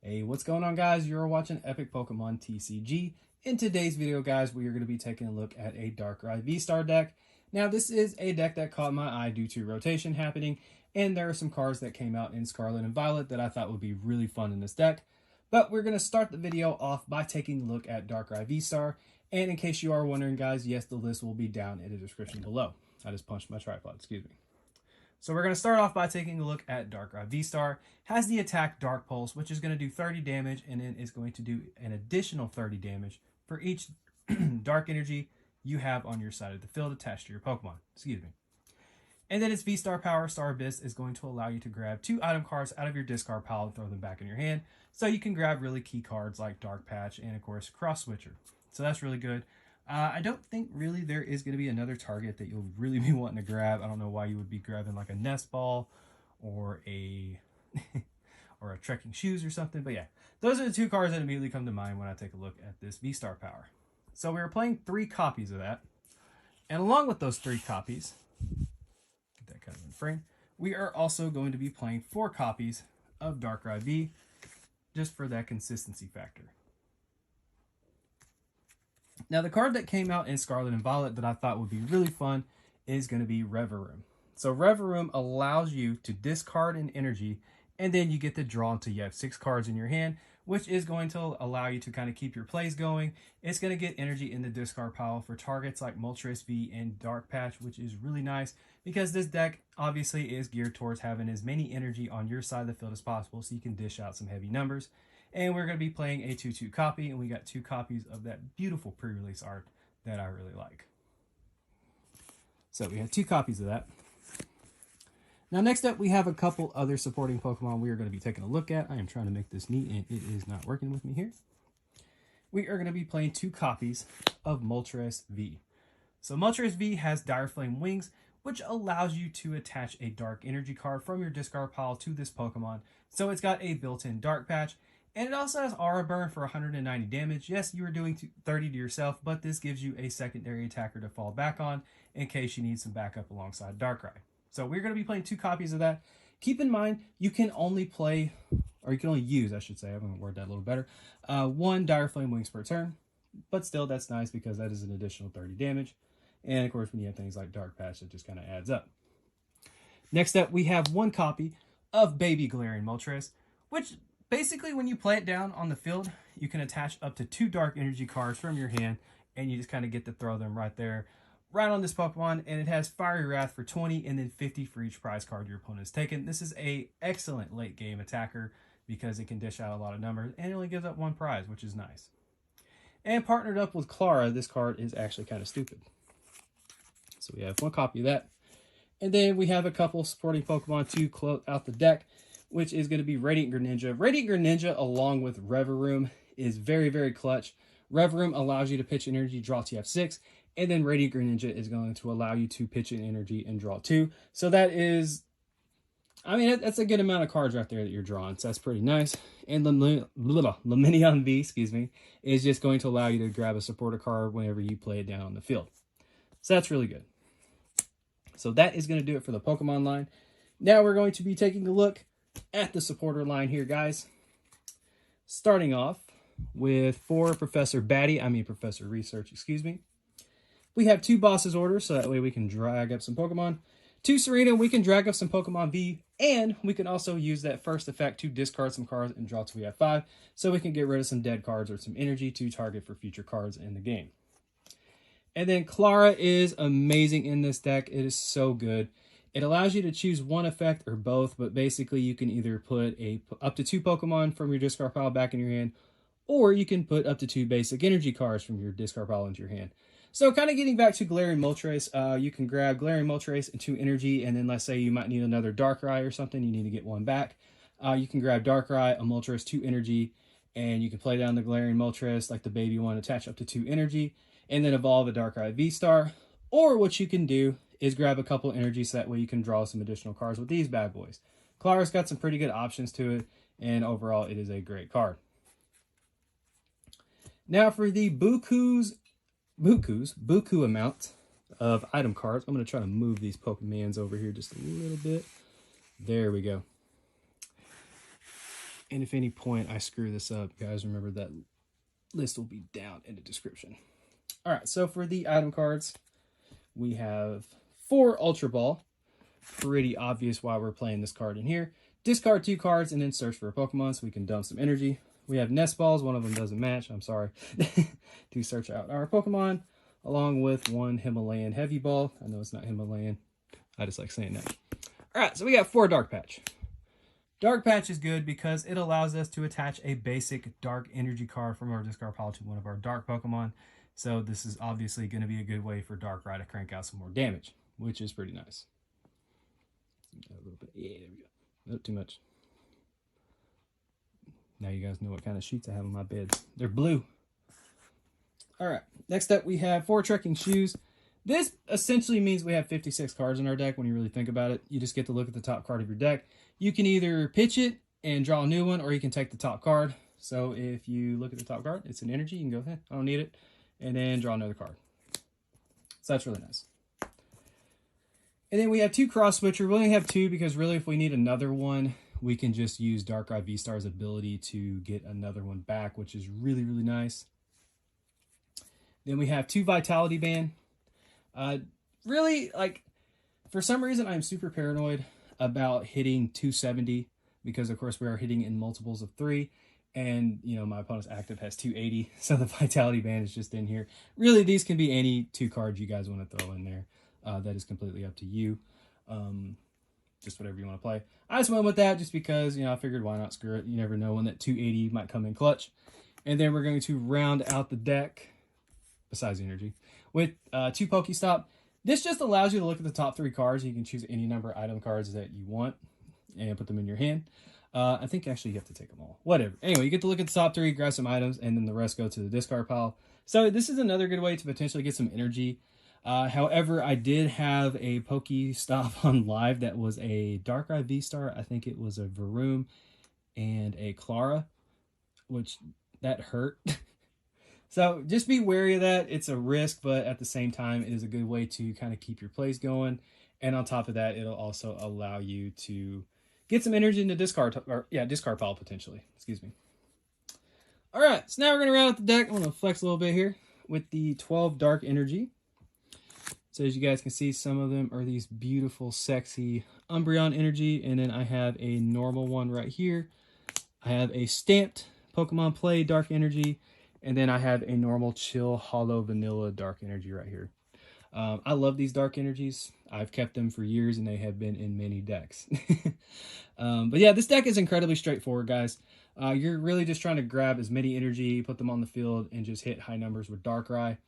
Hey, what's going on, guys? You're watching Epic Pokemon TCG. In today's video, guys, we are going to be taking a look at a Darkrai VStar deck. Now, this is a deck that caught my eye due to rotation happening, and there are some cards that came out in Scarlet and Violet that I thought would be really fun in this deck. But we're going to start the video off by taking a look at Darkrai VStar. And in case you are wondering, guys, yes, the list will be down in the description below. I just punched my tripod, excuse me. So we're going to start off by taking a look at Darkrai VStar. Has the attack Dark Pulse, which is going to do 30 damage, and then is going to do an additional 30 damage for each dark energy you have on your side of the field attached to your Pokemon. Excuse me. And then its V-Star Power Star Abyss is going to allow you to grab 2 item cards out of your discard pile and throw them back in your hand. So you can grab really key cards like Dark Patch and, of course, Cross Switcher. So that's really good. I don't think really there is going to be another target that you'll really be wanting to grab. I don't know why you would be grabbing like a Nest Ball or a or a Trekking Shoes or something. But yeah, those are the 2 cards that immediately come to mind when I take a look at this V-Star Power. So we are playing 3 copies of that. And along with those 3 copies, get that kind of in frame, we are also going to be playing 4 copies of Darkrai V, just for that consistency factor. Now, the card that came out in Scarlet and Violet that I thought would be really fun is going to be Revaroom. So Revaroom allows you to discard an energy, and then you get to draw until you have 6 cards in your hand, which is going to allow you to kind of keep your plays going. It's going to get energy in the discard pile for targets like Moltres V and Dark Patch, which is really nice because this deck obviously is geared towards having as many energy on your side of the field as possible so you can dish out some heavy numbers. And we're going to be playing a 2/2 copy, and we got 2 copies of that beautiful pre-release art that I really like. So we have 2 copies of that. Now, next up, we have a couple other supporting Pokemon we are going to be taking a look at. I am trying to make this neat, and it is not working with me here. We are going to be playing 2 copies of Moltres V. So Moltres V has Dire Flame Wings, which allows you to attach a Dark Energy card from your discard pile to this Pokemon. So it's got a built-in Dark Patch. And it also has Aura Burn for 190 damage. Yes, you are doing 30 to yourself, but this gives you a secondary attacker to fall back on in case you need some backup alongside Darkrai. So we're going to be playing 2 copies of that. Keep in mind, you can only play, or you can only use, I should say, I'm going to word that a little better, 1 Dire Flame Wings per turn. But still, that's nice because that is an additional 30 damage. And of course, when you have things like Dark Patch, it just kind of adds up. Next up, we have 1 copy of Baby Galarian Moltres, which basically, when you play it down on the field, you can attach up to 2 Dark Energy cards from your hand, and you just kind of get to throw them right there, right on this Pokemon. And it has Fiery Wrath for 20, and then 50 for each prize card your opponent has taken. This is a excellent late game attacker because it can dish out a lot of numbers, and it only gives up 1 prize, which is nice. And partnered up with Klara, this card is actually kind of stupid. So we have 1 copy of that. And then we have a couple supporting Pokemon to close out the deck, which is going to be Radiant Greninja. Radiant Greninja, along with Revaroom, is very, very clutch. Revaroom allows you to pitch an energy, draw till you have 6, and then Radiant Greninja is going to allow you to pitch an energy and draw 2. So that is, I mean, that's a good amount of cards right there that you're drawing, so that's pretty nice. And Lumineon V, excuse me, is just going to allow you to grab a supporter card whenever you play it down on the field. So that's really good. So that is going to do it for the Pokemon line. Now we're going to be taking a look at the supporter line here, guys. Starting off with Professor Research, excuse me. We have 2 Boss's Orders, so that way we can drag up some Pokemon. 2 Serena, we can drag up some Pokemon V, and we can also use that first effect to discard some cards and draw till we have 5, so we can get rid of some dead cards or some energy to target for future cards in the game. And then Klara is amazing in this deck. It is so good. It allows you to choose 1 effect or both, but basically you can either put up to 2 Pokemon from your discard pile back in your hand, or you can put up to 2 basic energy cards from your discard pile into your hand. So kind of getting back to Galarian Moltres, you can grab Galarian Moltres and 2 energy, and then let's say you might need another Darkrai or something, you need to get 1 back. You can grab Darkrai, a Moltres, 2 energy, and you can play down the Galarian Moltres like the baby one, attach up to 2 energy, and then evolve a Darkrai VStar. Or what you can do is grab a couple energies so that way you can draw some additional cards with these bad boys. Klara's got some pretty good options to it, and overall it is a great card. Now for the buku amount of item cards, I'm going to try to move these Pokemons over here just a little bit. There we go. And if any point I screw this up, guys, remember that list will be down in the description. All right, so for the item cards, we have 4 Ultra Ball. Pretty obvious why we're playing this card in here. Discard 2 cards and then search for a Pokemon so we can dump some energy. We have Nest Balls. One of them doesn't match. I'm sorry. To search out our Pokemon, along with 1 Himalayan Heavy Ball. I know it's not Himalayan. I just like saying that. All right, so we got 4 Dark Patch. Dark Patch is good because it allows us to attach a basic Dark Energy card from our discard pile to one of our Dark Pokemon. So this is obviously going to be a good way for Darkrai to crank out some more damage, which is pretty nice. A little bit. Yeah, there we go. Not too much. Now you guys know what kind of sheets I have on my bed. They're blue. All right. Next up, we have 4 Trekking Shoes. This essentially means we have 56 cards in our deck when you really think about it. You just get to look at the top card of your deck. You can either pitch it and draw a new one, or you can take the top card. So if you look at the top card, it's an energy. You can go, I don't need it. And then draw another card. So that's really nice. And then we have 2 Cross Switcher. We only have 2 because really if we need another one, we can just use Darkrai VStar's ability to get another one back, which is really, really nice. Then we have 2 Vitality Band. Really, like, for some reason, I'm super paranoid about hitting 270 because, of course, we are hitting in multiples of 3. And, you know, my opponent's active has 280, so the Vitality Band is just in here. Really, these can be any 2 cards you guys want to throw in there. That is completely up to you. Just whatever you want to play. I just went with that just because, you know, I figured why not screw it. You never know when that 280 might come in clutch. And then we're going to round out the deck, besides the energy, with 2 Pokestop. This just allows you to look at the top 3 cards. You can choose any number of item cards that you want and put them in your hand. I think actually you have to take them all. Whatever. Anyway, you get to look at the top 3, grab some items, and then the rest go to the discard pile. So this is another good way to potentially get some energy. However, I did have a Pokestop on live that was a Darkrai VStar. I think it was a Varoom and a Klara, which that hurt. So just be wary of that. It's a risk, but at the same time, it is a good way to kind of keep your plays going. And on top of that, it'll also allow you to get some energy in the discard pile potentially. Excuse me. All right, so now we're going to round out the deck. I'm going to flex a little bit here with the 12 Dark Energy. So as you guys can see, some of them are these beautiful, sexy Umbreon Energy. And then I have a normal one right here. I have a stamped Pokemon Play Dark Energy. And then I have a normal chill hollow vanilla Dark Energy right here. I love these Dark Energies. I've kept them for years and they have been in many decks. But yeah, this deck is incredibly straightforward, guys. You're really just trying to grab as many energy, put them on the field, and just hit high numbers with Darkrai.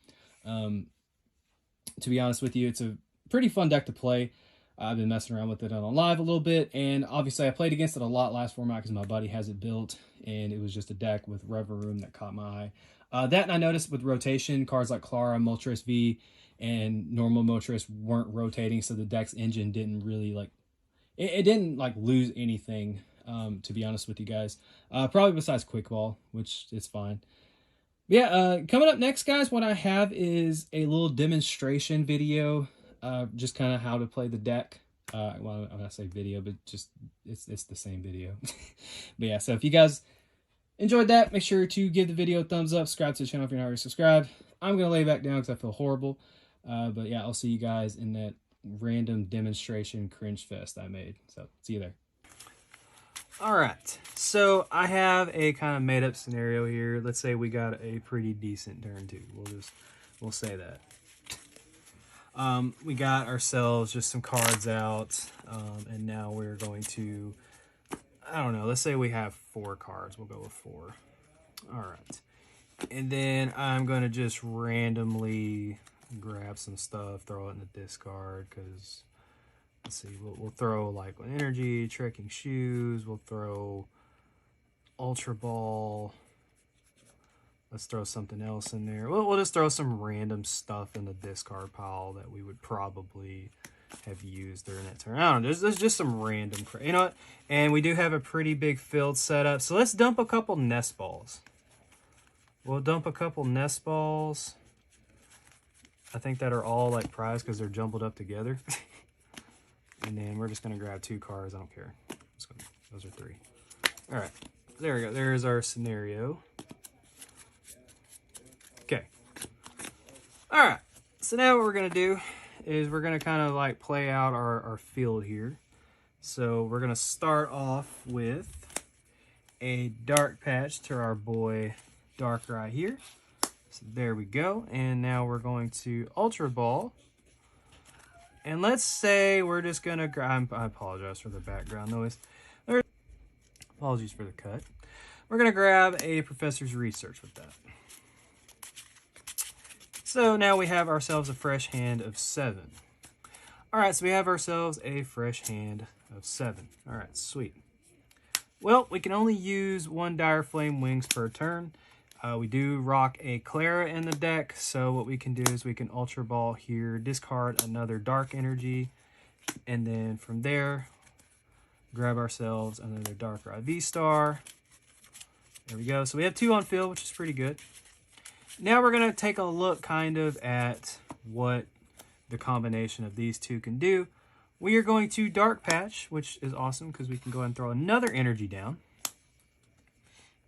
To be honest with you, it's a pretty fun deck to play. I've been messing around with it on live a little bit, and obviously I played against it a lot last format because my buddy has it built, and it was just a deck with Revaroom that caught my eye. That and I noticed with rotation, cards like Klara, Moltres V, and normal Moltres weren't rotating, so the deck's engine didn't really, like, it didn't, like, lose anything, to be honest with you guys. Probably besides Quick Ball, which is fine. Yeah, coming up next, guys, what I have is a little demonstration video, just kind of how to play the deck. Well, I'm not saying video, but just it's the same video. But yeah, so if you guys enjoyed that, make sure to give the video a thumbs up, subscribe to the channel if you're not already subscribed. I'm going to lay back down because I feel horrible. But yeah, I'll see you guys in that random demonstration cringe fest I made. So see you there. All right, so I have a kind of made up scenario here. Let's say we got a pretty decent turn two. We'll say that. We got ourselves just some cards out, and now we're going to, I don't know, let's say we have 4 cards. We'll go with 4. All right, and then I'm going to just randomly grab some stuff, throw it in the discard, because let's see, we'll throw like energy, trekking shoes, we'll throw ultra ball, let's throw something else in there. We'll just throw some random stuff in the discard pile that we would probably have used during that turn. I don't know, there's just some random crap, you know what? And we do have a pretty big field set up, so let's dump a couple nest balls. We'll dump a couple nest balls. I think that are all like prized because they're jumbled up together. And then we're just going to grab 2 cards. I don't care. Those are 3. All right. there we go. There's our scenario. Okay. All right. So now what we're going to do is we're going to kind of like play out our field here. So we're going to start off with a dark patch to our boy Darkrai here. So there we go. And now we're going to Ultra Ball. And let's say we're just going to... I apologize for the background noise. Apologies for the cut. We're going to grab a Professor's Research with that. So now we have ourselves a fresh hand of 7. All right, so we have ourselves a fresh hand of 7. All right, sweet. Well, we can only use 1 Dire Flame Wings per turn. We do rock a Klara in the deck, so what we can do is we can Ultra Ball here, discard another Dark Energy, and then from there, grab ourselves another Darkrai VStar. There we go. So we have 2 on field, which is pretty good. Now we're going to take a look kind of at what the combination of these 2 can do. We are going to Dark Patch, which is awesome because we can go ahead and throw another energy down.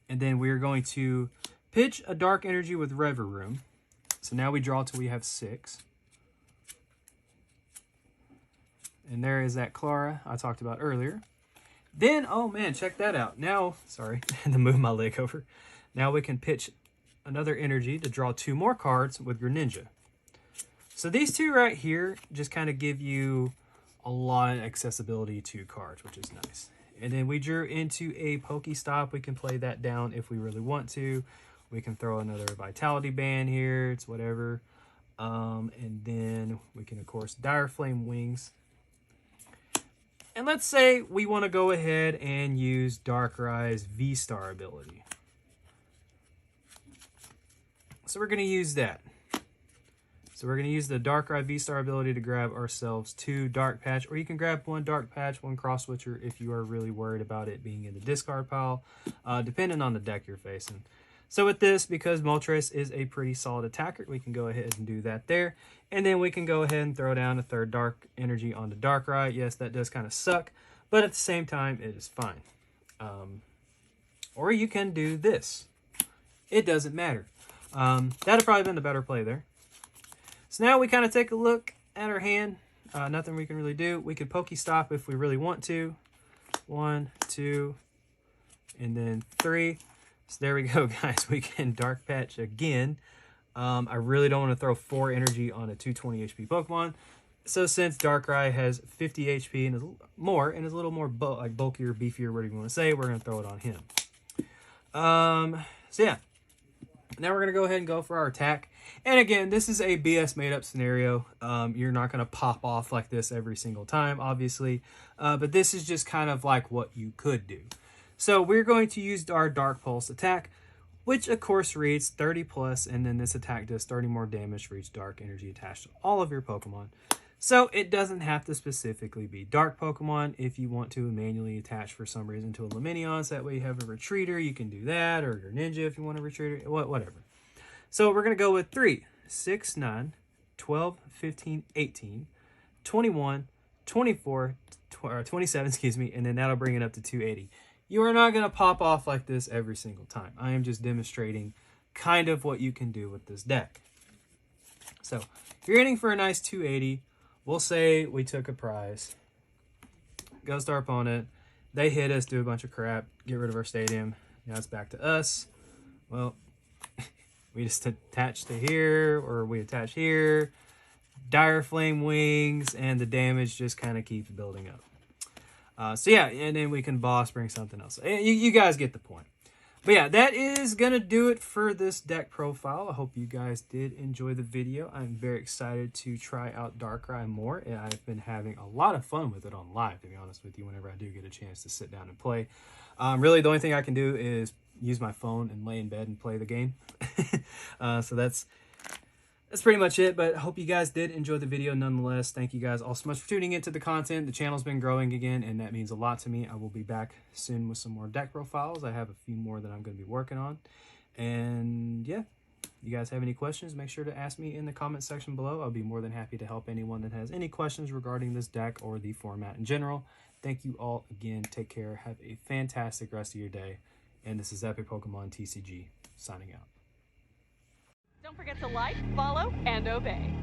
And then we are going to pitch a Dark Energy with Revaroom. So now we draw till we have 6. And there is that Klara I talked about earlier. Then, oh man, check that out. Now, sorry, I had to move my leg over. Now we can pitch another energy to draw 2 more cards with Greninja. So these 2 right here just kind of give you a lot of accessibility to cards, which is nice. And then we drew into a Pokestop. We can play that down if we really want to. We can throw another Vitality Band here. It's whatever. And then we can, of course, Dire Flame Wings. And let's say we want to go ahead and use Darkrai's V-Star ability. So we're going to use that. So we're going to use the Darkrai V-Star ability to grab ourselves 2 Dark Patch, or you can grab 1 Dark Patch, 1 Cross Switcher if you are really worried about it being in the discard pile, depending on the deck you're facing. So with this, because Moltres is a pretty solid attacker, we can go ahead and do that there. And then we can go ahead and throw down a 3rd Dark Energy onto Darkrai. Yes, that does kind of suck, but at the same time, it is fine. Or you can do this. It doesn't matter. That'd have probably been the better play there. So now we kind of take a look at our hand. Nothing we can really do. We could Pokestop if we really want to. 1, 2, and then 3. So there we go, guys. We can Dark Patch again. I really don't want to throw 4 energy on a 220 HP Pokemon. So since Darkrai has 50 HP and is more, and is a little more bulkier, beefier, whatever you want to say, we're going to throw it on him. So yeah. Now we're going to go ahead and go for our attack. And again, this is a BS made-up scenario. You're not going to pop off like this every single time, obviously. But this is just kind of like what you could do. So we're going to use our Dark Pulse attack, which of course reads 30 plus, and then this attack does 30 more damage for each Dark Energy attached to all of your Pokemon. So it doesn't have to specifically be Dark Pokemon. If you want to manually attach for some reason to a Lumineon, so that way you have a Retreater, you can do that, or your Ninja if you want a Retreater, whatever. So we're going to go with 3, 6, 9, 12, 15, 18, 21, 24, 27, excuse me, and then that'll bring it up to 280. You are not going to pop off like this every single time. I am just demonstrating kind of what you can do with this deck. So if you're aiming for a nice 280, we'll say we took a prize, goes to our opponent, they hit us, do a bunch of crap, get rid of our stadium. Now it's back to us. Well, we just attach to here, or we attach here, Dire Flame Wings, and the damage just kind of keeps building up. So yeah, and then we can boss, bring something else. You guys get the point. But yeah, that is going to do it for this deck profile. I hope you guys did enjoy the video. I'm very excited to try out Darkrai more, and I've been having a lot of fun with it on live, to be honest with you, whenever I do get a chance to sit down and play. Really, the only thing I can do is use my phone and lay in bed and play the game. So that's pretty much it, but I hope you guys did enjoy the video nonetheless. Thank you guys all so much for tuning into the content. The channel's been growing again, and that means a lot to me. I will be back soon with some more deck profiles. I have a few more that I'm going to be working on. And yeah, you guys have any questions, make sure to ask me in the comment section below. I'll be more than happy to help anyone that has any questions regarding this deck or the format in general. Thank you all again. Take care. Have a fantastic rest of your day, And this is Epic Pokemon TCG signing out. Don't forget to like, follow, and obey.